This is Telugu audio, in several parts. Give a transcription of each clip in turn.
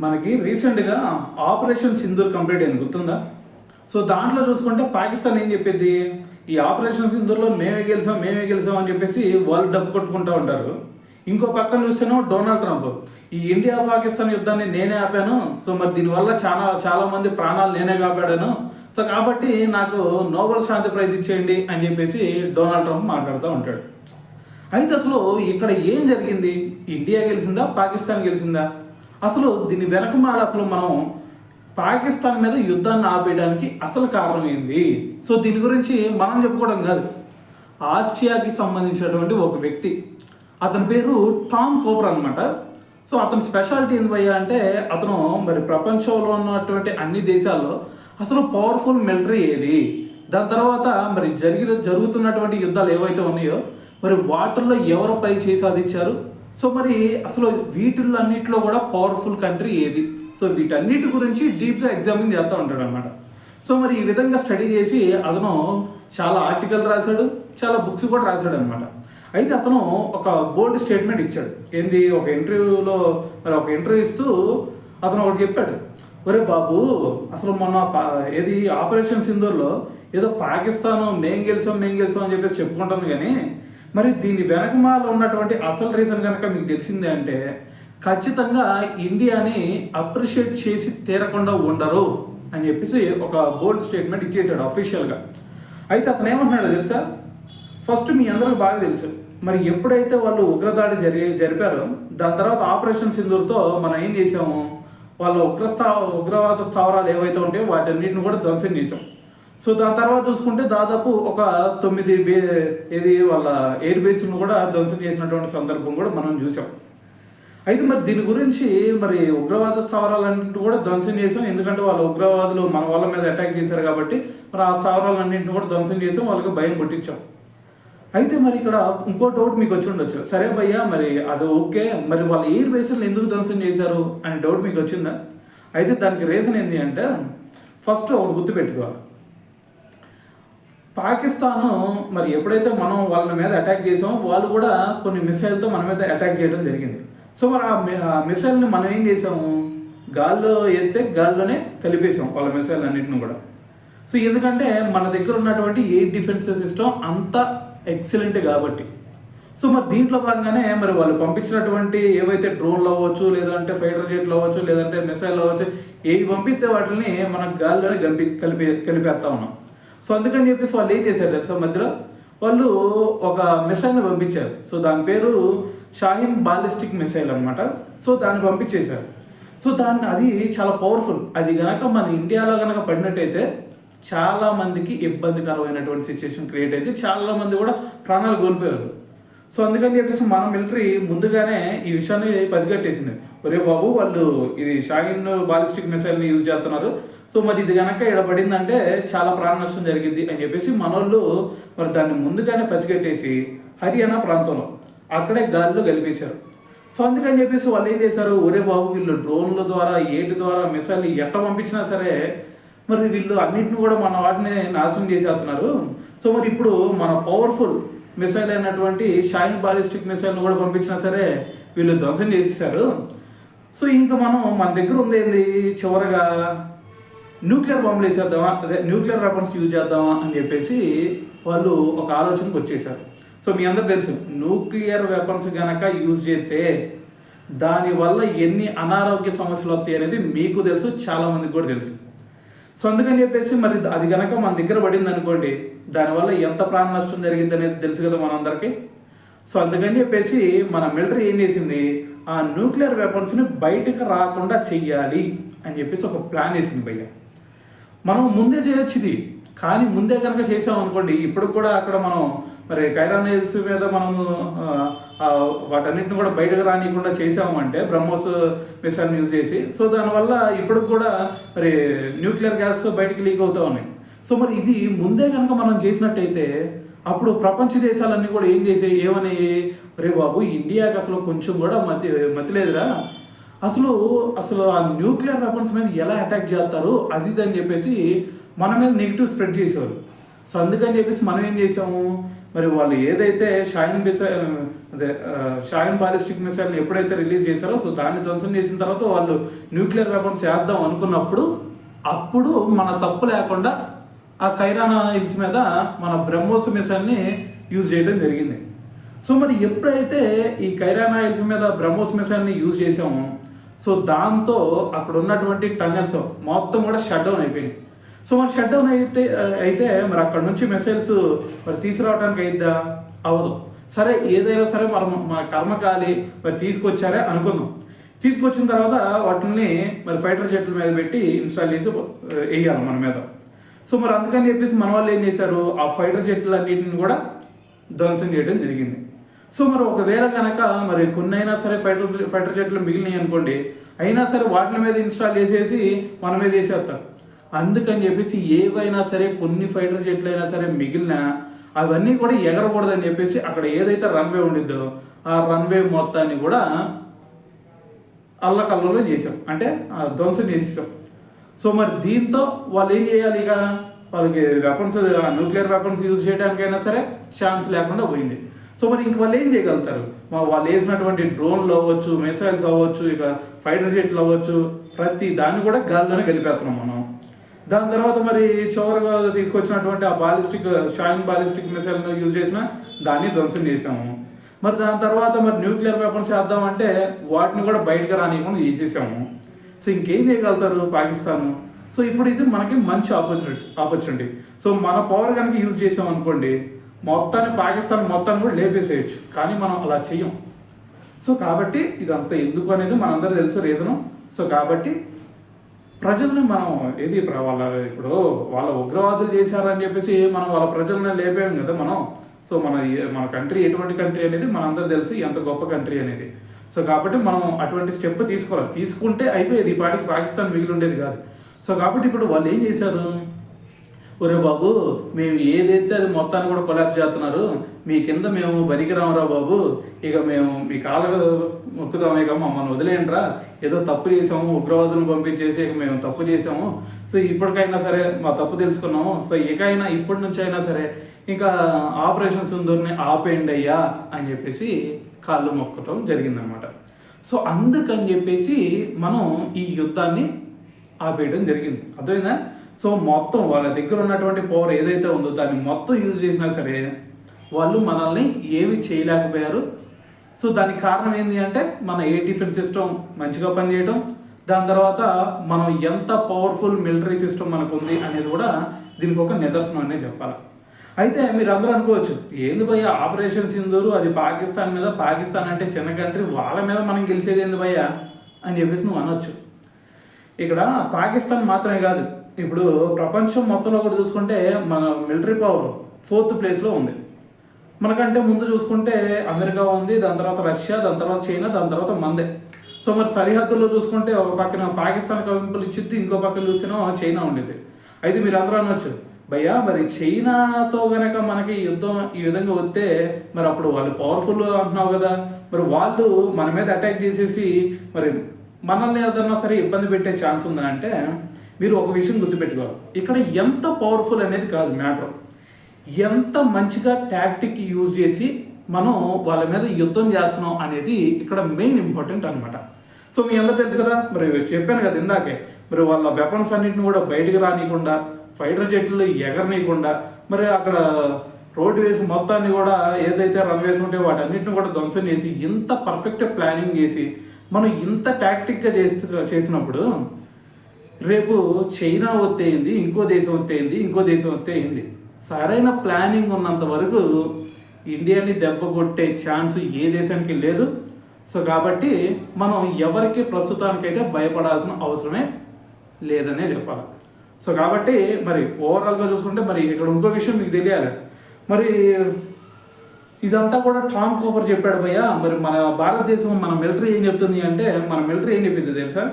మనకి రీసెంట్గా ఆపరేషన్ సింధూర్ కంప్లీట్ అయింది, గుర్తుందా? సో దాంట్లో చూసుకుంటే పాకిస్తాన్ ఏం చెప్పేది, ఈ ఆపరేషన్ సింధూర్లో మేమే గెలిసాం అని చెప్పేసి వాళ్ళు డబ్బు కొట్టుకుంటూ ఉంటారు. ఇంకో పక్కన చూస్తేనో డొనాల్డ్ ట్రంప్ ఈ ఇండియా పాకిస్తాన్ యుద్ధాన్ని నేనే ఆపాను, సో మరి దీనివల్ల చాలా మంది ప్రాణాలు నేనే కాపాడాను, సో కాబట్టి నాకు నోబెల్ శాంతి ప్రైజ్ ఇచ్చేయండి అని చెప్పేసి డొనాల్డ్ ట్రంప్ మాట్లాడుతూ ఉంటాడు. అయితే అసలు ఇక్కడ ఏం జరిగింది? ఇండియా గెలిచిందా, పాకిస్తాన్ గెలిచిందా? అసలు దీని వెనకమాల అసలు మనం పాకిస్తాన్ మీద యుద్ధాన్ని ఆపేయడానికి అసలు కారణం ఏంది? సో దీని గురించి మనం చెప్పుకోవడం కాదు, ఆస్ట్రియాకి సంబంధించినటువంటి ఒక వ్యక్తి, అతని పేరు టామ్ కోపర్ అనమాట. సో అతని స్పెషాలిటీ ఏంది భయ్యా అంటే, అతను మరి ప్రపంచంలో ఉన్నటువంటి అన్ని దేశాల్లో అసలు పవర్ఫుల్ మిలిటరీ ఏది, దాని తర్వాత మరి జరుగుతున్నటువంటి యుద్ధాలు ఏవైతే ఉన్నాయో మరి వాటిల్లో ఎవరు పై చేసి సాధించారు, సో మరి అసలు వీటిల్లో కూడా పవర్ఫుల్ కంట్రీ ఏది, సో వీటన్నిటి గురించి డీప్గా ఎగ్జామిన్ చేస్తూ ఉంటాడు అనమాట. సో మరి ఈ విధంగా స్టడీ చేసి అతను చాలా ఆర్టికల్ రాశాడు, చాలా బుక్స్ కూడా రాశాడు అనమాట. అయితే అతను ఒక బోల్డ్ స్టేట్మెంట్ ఇచ్చాడు. ఏంది, ఒక ఇంటర్వ్యూ ఇస్తూ అతను ఒకటి చెప్పాడు, ఒరే బాబు అసలు మొన్న ఏది ఆపరేషన్ సింధూర్లో ఏదో పాకిస్తాన్ మేం గెలిచాం అని చెప్పేసి చెప్పుకుంటుంది, కానీ మరి దీని వెనకమాల ఉన్నటువంటి అసలు రీజన్ కనుక మీకు తెలిసిందే అంటే ఖచ్చితంగా ఇండియాని అప్రిషియేట్ చేసి తీరకుండా ఉండరు అని చెప్పేసి ఒక బోల్డ్ స్టేట్మెంట్ ఇచ్చేసాడు అఫీషియల్గా. అయితే అతను ఏమంటున్నాడో తెలుసా? ఫస్ట్ మీ అందరికి బాగా తెలుసు, మరి ఎప్పుడైతే వాళ్ళు ఉగ్రదాడి జరిపారో దాని తర్వాత ఆపరేషన్ సింధూర్తో మనం ఏం చేసాము, వాళ్ళ ఉగ్రవాద స్థావరాలు ఏవైతే ఉంటాయో వాటన్నిటిని కూడా ధ్వంసం చేసాం. సో దాని తర్వాత చూసుకుంటే దాదాపు ఒక 9 వాళ్ళ ఎయిర్ బేస్ను కూడా ధ్వంసం చేసినటువంటి సందర్భం కూడా మనం చూసాం. అయితే మరి దీని గురించి మరి ఉగ్రవాద స్థావరాలన్నింటినీ కూడా ధ్వంసం చేసాం, ఎందుకంటే వాళ్ళ ఉగ్రవాదులు మన వాళ్ళ మీద అటాక్ చేశారు కాబట్టి మరి ఆ స్థావరాలన్నింటినీ కూడా ధ్వంసం చేసాం, వాళ్ళకి భయం పుట్టించాం. అయితే మరి ఇక్కడ ఇంకో డౌట్ మీకు వచ్చి ఉండొచ్చు, సరే భయ్యా మరి అది ఓకే, మరి వాళ్ళ ఎయిర్ బేస్లను ఎందుకు ధ్వంసం చేశారు అనే డౌట్ మీకు వచ్చిందా? అయితే దానికి రీజన్ ఏంటి అంటే, ఫస్ట్ ఒకటి గుర్తుపెట్టుకోవాలి, పాకిస్తాన్ మరి ఎప్పుడైతే మనం వాళ్ళ మీద అటాక్ చేసామో వాళ్ళు కూడా కొన్ని మిసైల్తో మన మీద అటాక్ చేయడం జరిగింది. సో మరి ఆ మిసైల్ని మనం ఏం చేసాము, గాల్లో ఎత్తే గాల్లోనే కలిపేసాం వాళ్ళ మిసైల్ అన్నింటిని కూడా. సో ఎందుకంటే మన దగ్గర ఉన్నటువంటి ఎయిర్ డిఫెన్స్ సిస్టమ్ అంత ఎక్సలెంట్ కాబట్టి. సో మరి దీంట్లో భాగంగానే మరి వాళ్ళు పంపించినటువంటి ఏవైతే డ్రోన్లు అవ్వచ్చు, లేదంటే ఫైటర్ జెట్లు అవ్వచ్చు, లేదంటే మిసైల్ అవ్వచ్చు, ఏవి పంపిస్తే వాటిని మనం గాల్లోనే కలిపేస్తా ఉన్నాం. సో అందుకని చెప్పేసి వాళ్ళు ఏం చేశారు తెలుసా, మధ్యలో వాళ్ళు ఒక మిసైల్ని పంపించారు. సో దాని పేరు షాహిన్ బాలిస్టిక్ మిసైల్ అనమాట. సో దాన్ని పంపించేశారు. సో అది చాలా పవర్ఫుల్. అది కనుక మన ఇండియాలో కనుక పడినట్టయితే చాలా మందికి ఇబ్బందికరమైనటువంటి సిచ్యువేషన్ క్రియేట్ అయితే చాలా మంది కూడా ప్రాణాలు కోల్పోయారు. సో అందుకని చెప్పేసి మన మిలిటరీ ముందుగానే ఈ విషయాన్ని పసిగట్టేసింది, ఒరే బాబు వాళ్ళు ఇది షాహిన్ బాలిస్టిక్ మిసైల్ని యూజ్ చేస్తున్నారు, సో మరి ఇది కనుక ఇక్కడ పడిందంటే చాలా ప్రాణ నష్టం జరిగింది అని చెప్పేసి మనోళ్ళు మరి దాన్ని ముందుగానే పసిగట్టేసి హర్యానా ప్రాంతంలో అక్కడే గాలిలో కలిపేశారు. సో అందుకని చెప్పేసి వాళ్ళు ఏం చేశారు, ఒరే బాబు వీళ్ళు డ్రోన్ల ద్వారా ఏటి ద్వారా మిసైల్ ఎట్ట పంపించినా సరే మరి వీళ్ళు అన్నింటిని కూడా మన వాటిని నాశనం చేసేస్తున్నారు. సో మరి ఇప్పుడు మన పవర్ఫుల్ మిసైల్ అయినటువంటి షాహిన్ బాలిస్టిక్ మిసైల్ని కూడా పంపించినా సరే వీళ్ళు ధ్వంసం చేసేసారు. సో ఇంకా మన దగ్గర ఉంది ఏంది, చివరగా న్యూక్లియర్ బాంబులు వేసేద్దామా, న్యూక్లియర్ వెపన్స్ యూజ్ చేద్దామా అని చెప్పేసి వాళ్ళు ఒక ఆలోచనకు వచ్చేసారు. సో మీ అందరూ తెలుసు, న్యూక్లియర్ వెపన్స్ కనుక యూజ్ చేస్తే దానివల్ల ఎన్ని అనారోగ్య సమస్యలు వస్తాయి అనేది మీకు తెలుసు, చాలామందికి కూడా తెలుసు. సో అందుకని చెప్పేసి మరి అది కనుక మన దగ్గర పడింది అనుకోండి, దానివల్ల ఎంత ప్రాణ నష్టం జరిగింది అనేది తెలుసు కదా మనందరికీ. సో అందుకని చెప్పేసి మన మిలిటరీ ఏం చేసింది, ఆ న్యూక్లియర్ వెపన్స్ని బయటకు రాకుండా చెయ్యాలి అని చెప్పేసి ఒక ప్లాన్ వేసింది భయ్య. మనం ముందే చేయొచ్చు ఇది, కానీ ముందే కనుక చేసామనుకోండి, ఇప్పుడు కూడా అక్కడ మనం మరి కైరాన్ హిల్స్ మీద మనం వాటన్నిటిని కూడా బయటకు రానియకుండా చేసామంటే బ్రహ్మోస్ మిసైల్ని యూజ్ చేసి, సో దానివల్ల ఇప్పుడు కూడా మరి న్యూక్లియర్ గ్యాస్ బయటకు లీక్ అవుతూ ఉన్నాయి. సో మరి ఇది ముందే కనుక మనం చేసినట్టయితే అప్పుడు ప్రపంచ దేశాలన్నీ కూడా ఏమని, రే బాబు ఇండియాకి అసలు కొంచెం కూడా మతి లేదురా, అసలు ఆ న్యూక్లియర్ వెపన్స్ మీద ఎలా అటాక్ చేస్తారు అది అని చెప్పేసి మన మీద నెగిటివ్ స్ప్రెడ్ చేసేవారు. సో అందుకని చెప్పేసి మనం ఏం చేసాము, మరి వాళ్ళు ఏదైతే షాహిన్ బాలిస్టిక్ మిసైల్ని ఎప్పుడైతే రిలీజ్ చేశారో సో దాన్ని ధ్వంసం చేసిన తర్వాత వాళ్ళు న్యూక్లియర్ వెపన్స్ చేద్దాం అనుకున్నప్పుడు అప్పుడు మన తప్పు లేకుండా ఆ కైరానా హిల్స్ మీద మన బ్రహ్మోస్ మిసైల్ని యూజ్ చేయడం జరిగింది. సో మరి ఎప్పుడైతే ఈ కైరానా హిల్స్ మీద బ్రహ్మోస్ మిసైల్ని యూజ్ చేసామో సో దాంతో అక్కడ ఉన్నటువంటి టన్నెల్స్ మొత్తం కూడా షట్ డౌన్ అయిపోయినాయి. సో మరి షట్ డౌన్ అయితే మరి అక్కడ నుంచి మిసైల్స్ మరి తీసుకురావడానికి అయిద్దా? అవ్వదు. సరే ఏదైనా సరే మన కర్మకాలి మరి తీసుకొచ్చారే అనుకుందాం. తీసుకొచ్చిన తర్వాత వాటిని మరి ఫైటర్ జెట్ల మీద పెట్టి ఇన్స్టాల్ చేసి వేయాలి మన మీద. సో మరి అందుకని చెప్పేసి మన వాళ్ళు ఏం చేశారు, ఆ ఫైటర్ జెట్లు అన్నింటిని కూడా ధ్వంసం చేయడం జరిగింది. సో మరి ఒకవేళ కనుక మరి కొన్ని అయినా సరే ఫైటర్ జెట్లు మిగిలినాయి అనుకోండి, అయినా సరే వాటి మీద ఇన్స్టాల్ చేసేసి మన మీద వేసేస్తారు. అందుకని చెప్పేసి ఏవైనా సరే కొన్ని ఫైటర్ జెట్లు అయినా సరే మిగిలినా అవన్నీ కూడా ఎగరకూడదని చెప్పేసి అక్కడ ఏదైతే రన్వే ఉండిద్దో ఆ రన్వే మొత్తాన్ని కూడా అల్లకల్లలో చేసాం, అంటే ధ్వంసం చేసేసాం. సో మరి దీంతో వాళ్ళు ఏం చేయాలి, ఇక వాళ్ళకి వెపన్స్ న్యూక్లియర్ వెపన్స్ యూజ్ చేయడానికైనా సరే ఛాన్స్ లేకుండా పోయింది. సో మరి ఇంక వాళ్ళు ఏం చేయగలుగుతారు, వాళ్ళు వేసినటువంటి డ్రోన్లు అవ్వచ్చు, మిసైల్స్ అవ్వచ్చు, ఇక ఫైటర్ జెట్లు అవ్వచ్చు, ప్రతి దాన్ని కూడా గాల్లోనే కలిపేస్తున్నాం మనం. దాని తర్వాత మరి చివరిగా తీసుకొచ్చినటువంటి ఆ షాహిన్ బాలిస్టిక్ మిసైల్ను యూజ్ చేసిన దాన్ని ధ్వంసం చేసాము. మరి దాని తర్వాత మరి న్యూక్లియర్ వెపన్స్ చేద్దామంటే వాటిని కూడా బయటకు రానియకుండా చేసేసాము. సో ఇంకేం చేయగలుగుతారు పాకిస్తాన్? సో ఇప్పుడు ఇది మనకి మంచి ఆపర్చునిటీ. సో మన పవర్ కనుక యూజ్ చేసాం అనుకోండి, మొత్తాన్ని పాకిస్తాన్ మొత్తాన్ని కూడా లేపేసేయచ్చు. కానీ మనం అలా చెయ్యం. సో కాబట్టి ఇదంతా ఎందుకు అనేది మనందరూ తెలుసు రీజను. సో కాబట్టి ప్రజల్ని మనం ఇప్పుడు వాళ్ళ ఉగ్రవాదులు చేశారని చెప్పేసి మనం వాళ్ళ ప్రజల్ని లేపేయం కదా మనం. సో మన కంట్రీ ఎటువంటి కంట్రీ అనేది మనందరూ తెలుసు, ఎంత గొప్ప కంట్రీ అనేది. సో కాబట్టి మనం అటువంటి స్టెప్ తీసుకోవాలి. తీసుకుంటే అయిపోయేది, ఈ పాటికి పాకిస్తాన్ మిగిలి ఉండేది కాదు. సో కాబట్టి ఇప్పుడు వాళ్ళు ఏం చేశారు, ఒరే బాబు మేము ఏదైతే అది మొత్తాన్ని కూడా కొలాబ్ చేస్తున్నారు, మీ కింద మేము బనికిరామరా బాబు, ఇక మేము మీ కాళ్ళ మొక్కుతామే, ఇక మమ్మల్ని వదిలేయండిరా, ఏదో తప్పు చేసాము, ఉగ్రవాదులను పంపించేసి ఇక మేము తప్పు చేసాము, సో ఇప్పటికైనా సరే మా తప్పు తెలుసుకున్నాము, సో ఇప్పటి నుంచి అయినా సరే ఇంకా ఆపరేషన్ సింధూర్ని ఆపేయండి అయ్యా అని చెప్పేసి కాళ్ళు మొక్కటం జరిగిందనమాట. సో అందుకని చెప్పేసి మనం ఈ యుద్ధాన్ని ఆపేయడం జరిగింది. అర్థమైందా? సో మొత్తం వాళ్ళ దగ్గర ఉన్నటువంటి పవర్ ఏదైతే ఉందో దాన్ని మొత్తం యూజ్ చేసినా సరే వాళ్ళు మనల్ని ఏమి చేయలేకపోయారు. సో దానికి కారణం ఏంటి అంటే మన ఎయిర్ డిఫెన్స్ సిస్టమ్ మంచిగా పనిచేయడం, దాని తర్వాత మనం ఎంత పవర్ఫుల్ మిలిటరీ సిస్టమ్ మనకు ఉంది అనేది కూడా దీనికి ఒక నిదర్శనం అనేది చెప్పాలి. అయితే మీరు అందరూ అనుకోవచ్చు, ఏంది భయ్య ఆపరేషన్ సింధూరు అది పాకిస్తాన్ మీద, పాకిస్తాన్ అంటే చిన్న కంట్రీ, వాళ్ళ మీద మనం గెలిచేది ఏంది భయ్య అని చెప్పేసి నువ్వు అనొచ్చు. ఇక్కడ పాకిస్తాన్ మాత్రమే కాదు, ఇప్పుడు ప్రపంచం మొత్తంలో కూడా చూసుకుంటే మన మిలిటరీ పవర్ 4th ప్లేస్లో ఉంది. మనకంటే ముందు చూసుకుంటే అమెరికా ఉంది, దాని తర్వాత రష్యా, దాని తర్వాత చైనా, దాని తర్వాత మనదే. సో మరి సరిహద్దుల్లో చూసుకుంటే ఒక పక్కన పాకిస్తాన్ కవింపులు ఇచ్చిద్ది, ఇంకో పక్కన చూస్తేనో చైనా ఉండేది. అయితే మీరు అందరూ అనొచ్చు, భయ్యా మరి చైనాతో గనక మనకి యుద్ధం ఈ విధంగా వస్తే మరి అప్పుడు వాళ్ళు పవర్ఫుల్ అంటున్నావు కదా, మరి వాళ్ళు మన మీద అటాక్ చేసేసి మరి మనల్ని ఏదన్నా సరే ఇబ్బంది పెట్టే ఛాన్స్ ఉందా అంటే మీరు ఒక విషయం గుర్తుపెట్టుకోవాలి. ఇక్కడ ఎంత పవర్ఫుల్ అనేది కాదు మ్యాటర్, ఎంత మంచిగా టాక్టిక్ యూజ్ చేసి మనం వాళ్ళ మీద యుద్ధం చేస్తున్నాం అనేది ఇక్కడ మెయిన్ ఇంపార్టెంట్ అనమాట. సో మీ అందరూ తెలుసు కదా, మరి చెప్పాను కదా ఇందాకే, మరి వాళ్ళ వెపన్స్ అన్నింటిని కూడా బయటకు రానియకుండా, ఫైటర్ జెట్లు ఎగరనీయకుండా, మరి అక్కడ రోడ్డు వేసి మొత్తాన్ని కూడా ఏదైతే రన్వేస్ ఉంటే వాటన్నిటిని కూడా ధ్వంసం చేసి ఇంత పర్ఫెక్ట్ ప్లానింగ్ చేసి మనం ఇంత టాక్టిక్గా చేసినప్పుడు రేపు చైనా వత్తేయింది, ఇంకో దేశం వత్తేయింది, ఇంకో దేశం వత్తేయింది, సరైన ప్లానింగ్ ఉన్నంత వరకు ఇండియాని దెబ్బ కొట్టే ఛాన్స్ ఏ దేశానికి లేదు. సో కాబట్టి మనం ఎవరికి ప్రస్తుతానికైతే భయపడాల్సిన అవసరమే లేదనే చెప్పాలి. సో కాబట్టి మరి ఓవరాల్గా చూసుకుంటే మరి ఇక్కడ ఇంకో విషయం మీకు తెలియాలి, మరి ఇదంతా కూడా టామ్ కోపర్ చెప్పాడు భయ్యా. మరి మన భారతదేశం మన మిలిటరీ ఏం చెప్తుంది అంటే, మన మిలిటరీ ఏం చెప్పింది తెలుసా,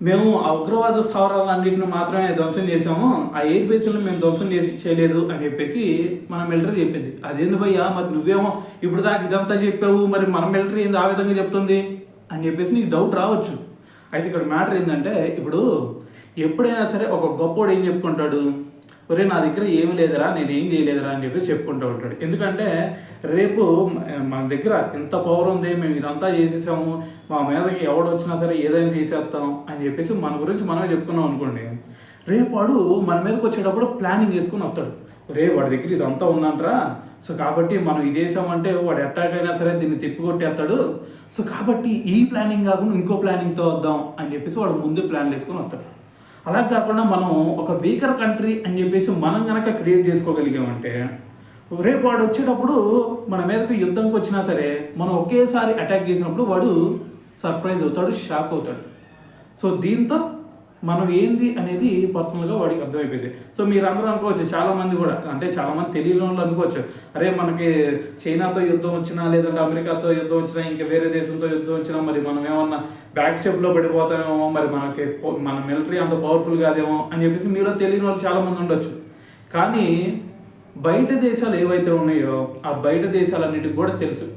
మేము ఆ ఉగ్రవాద స్థావరాలన్నింటిని మాత్రమే ధ్వంసం చేసాము, ఆ ఎయిర్ బేస్లను మేము ధ్వంసం చేయలేదు అని చెప్పేసి మన మిలిటరీ చెప్పింది. అదేంది భయ్యా, మరి నువ్వేమో ఇప్పుడు దాకా ఇదంతా చెప్పావు, మరి మన మిలిటరీ ఏంది ఆ విధంగా చెప్తుంది అని చెప్పేసి నీకు డౌట్ రావచ్చు. అయితే ఇక్కడ మ్యాటర్ ఏంటంటే, ఇప్పుడు ఎప్పుడైనా సరే ఒక గొప్పోడు ఏం చెప్పుకుంటాడు, ఒరే నా దగ్గర ఏమి లేదురా, నేను ఏం చేయలేదురా అని చెప్పేసి చెప్పుకుంటూ ఉంటాడు. ఎందుకంటే రేపు మన దగ్గర ఎంత పవర్ ఉంది, మేము ఇదంతా చేసేసాము, మా మీదకి ఎవడు వచ్చినా సరే ఏదైనా చేసేస్తాం అని చెప్పేసి మన గురించి మనమే చెప్పుకున్నాం అనుకోండి, రేపు వాడు మన మీదకి వచ్చేటప్పుడు ప్లానింగ్ చేసుకుని వస్తాడు. రే వాడి దగ్గర ఇదంతా ఉందంటరా, సో కాబట్టి మనం ఇది వేసామంటే వాడు అటాక్ అయినా సరే దీన్ని తిప్పికొట్టేస్తాడు, సో కాబట్టి ఈ ప్లానింగ్ కాకుండా ఇంకో ప్లానింగ్తో వద్దాం అని చెప్పేసి వాడు ముందు ప్లాన్ వేసుకొని వస్తాడు. అలా కాకుండా మనం ఒక వీకర్ కంట్రీ అని చెప్పేసి మనం కనుక క్రియేట్ చేసుకోగలిగామంటే రేపు వాడు వచ్చేటప్పుడు మన మీదకి యుద్ధంకి వచ్చినా సరే మనం ఒకేసారి అటాక్ చేసినప్పుడు వాడు సర్ప్రైజ్ అవుతాడు, షాక్ అవుతాడు. సో దీంతో మనం ఏంది అనేది పర్సనల్గా వాడికి అర్థమైపోయింది. సో మీరు అందరూ అనుకోవచ్చు, చాలామంది కూడా అంటే చాలామంది తెలియని వాళ్ళు అనుకోవచ్చు, అరే మనకి చైనాతో యుద్ధం వచ్చినా లేదంటే అమెరికాతో యుద్ధం వచ్చినా ఇంకా వేరే దేశంతో యుద్ధం వచ్చినా మరి మనం ఏమన్నా బ్యాక్ స్టెప్లో పడిపోతామేమో, మరి మన మిలిటరీ అంత పవర్ఫుల్ కాదేమో అని చెప్పేసి మీలో తెలియని వాళ్ళు చాలామంది ఉండొచ్చు. కానీ బయట దేశాలు ఏవైతే ఉన్నాయో ఆ బయట దేశాలన్నిటికి కూడా తెలుసు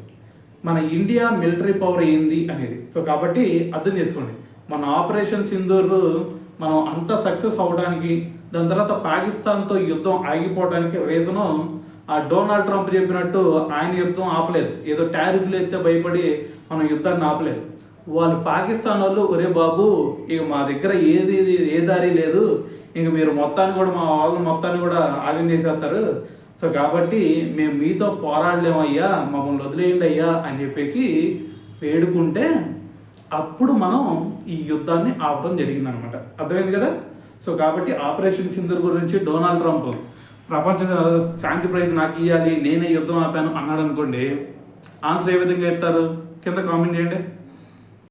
మన ఇండియా మిలిటరీ పవర్ ఏంది అనేది. సో కాబట్టి అర్థం చేసుకోండి, మన ఆపరేషన్ సింధూర్ మనం అంత సక్సెస్ అవ్వడానికి, దాని తర్వాత పాకిస్తాన్తో యుద్ధం ఆగిపోవడానికి రీజను ఆ డొనాల్డ్ ట్రంప్ చెప్పినట్టు ఆయన యుద్ధం ఆపలేదు, ఏదో టారిఫ్లు అయితే భయపడి మనం యుద్ధాన్ని ఆపలేదు. వాళ్ళు పాకిస్తాన్ వాళ్ళు, ఒరే బాబు ఇక మా దగ్గర ఏ దారి లేదు, ఇంక మీరు మొత్తాన్ని కూడా మా వాళ్ళ మొత్తాన్ని కూడా ఆగం చేసేస్తారు, సో కాబట్టి మేము మీతో పోరాడలేమయ్యా, మమ్మల్ని వదిలేయండి అయ్యా అని చెప్పేసి వేడుకుంటే అప్పుడు మనం ఈ యుద్ధాన్ని ఆపడం జరిగిందనమాట. అర్థమైంది కదా. సో కాబట్టి ఆపరేషన్ సింధూర్ గురించి డొనాల్డ్ ట్రంప్ ప్రపంచ శాంతి ప్రైజ్ నాకు ఇవ్వాలి, నేనే యుద్ధం ఆపాను అన్నాడు అనుకోండి, ఆన్సర్ ఏ విధంగా చెప్తారు కింద కామెంట్ చేయండి.